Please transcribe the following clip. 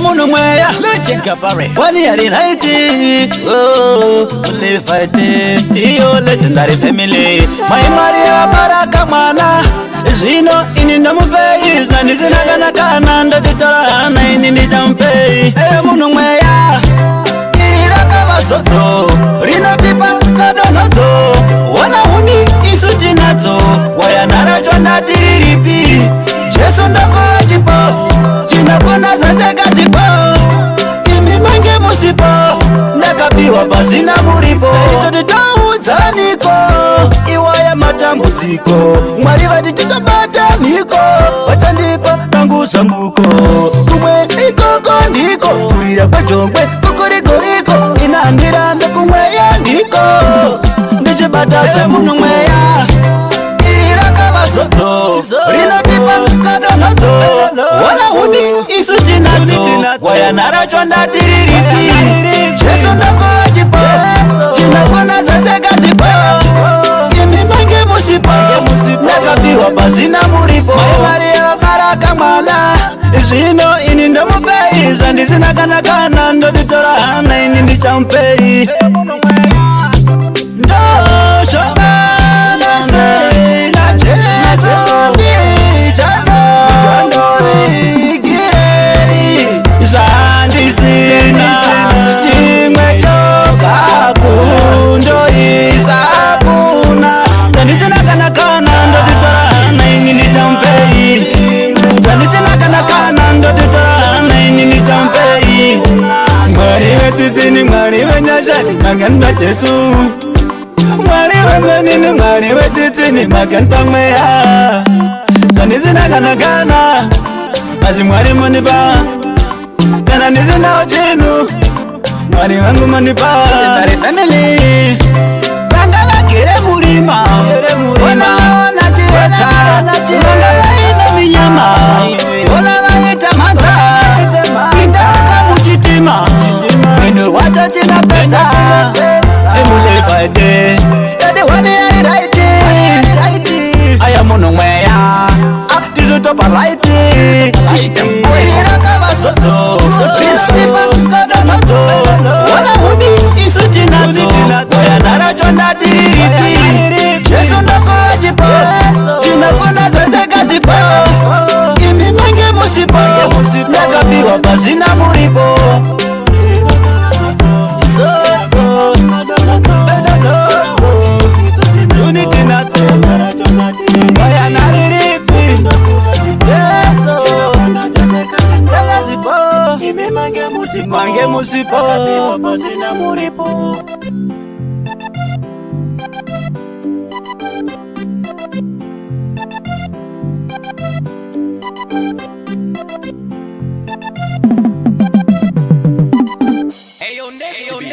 Munu mweya Luchika pare Wani yari naiti Only fighting Iyo legendary family My Maria Baraka mana Zino ini namupei Zani zinagana kana Ndatitora na ini nijampei Munu mweya Iriraka basoto Rino tipa kadonoto Wana huni isu jinato Waya narajo nadiriripi Jesu ndoko ajipo China kuna zazeka jipo Kimi mange musipo Nakabiwa basi na muripo Ito ditaunzaniko Iwaya matambutiko Mwariva dititobata niko Wacha ndipo nangusa muko Kumwe ikoko ndiko Kurira kwa jongwe kukuriko Inangira kumwe ya ndiko Ndichibata se munu mweya Iriraka basoto Rino tipa kadonoto Wala huni isu jinato Waya naracho ndadiriripi Jesu ndoko ajipo China kuna zazeka jipo Kimi mange musipo Nakabiwa basi na muripo Maria Baraka mala Zino ini ndo mupei Zandi zinagana kana ndo ditora na ini ndichampei Ndo shomana se na Jesu Sina chimwe choka kundo isabuna Zani zina kana kana ndo ditora na ini nichampei Zani zina kana kana ndo ditora na ini nichampei Mwari wetitini mwari wenyashani maganda Jesu Mwari wenzenini mwari wetitini maganda mweya Zani zina kana kana Basi mwari munipa Kana nizina ojinu Mwari wangu manipa Legendary family Bangala kire murima Wana wana chireta Bangala ina minyama Wana wangita manza Inda kamu chitima Inu wata tina peta Emule faide Tade wani ya iraiti Aya munu mweya Tizu topa laiti Iraka basoto China kadonoto Wala huni isu jinato Waya naracho ndadiriripi Jesu ndoko ajipo China kuna zazeka jipo Kimi mange musipo Nakabiwa basi na muripo Unity nato Waya nariripi Mange musipo Nakabiwa basi na muripo Hey yo, next to me.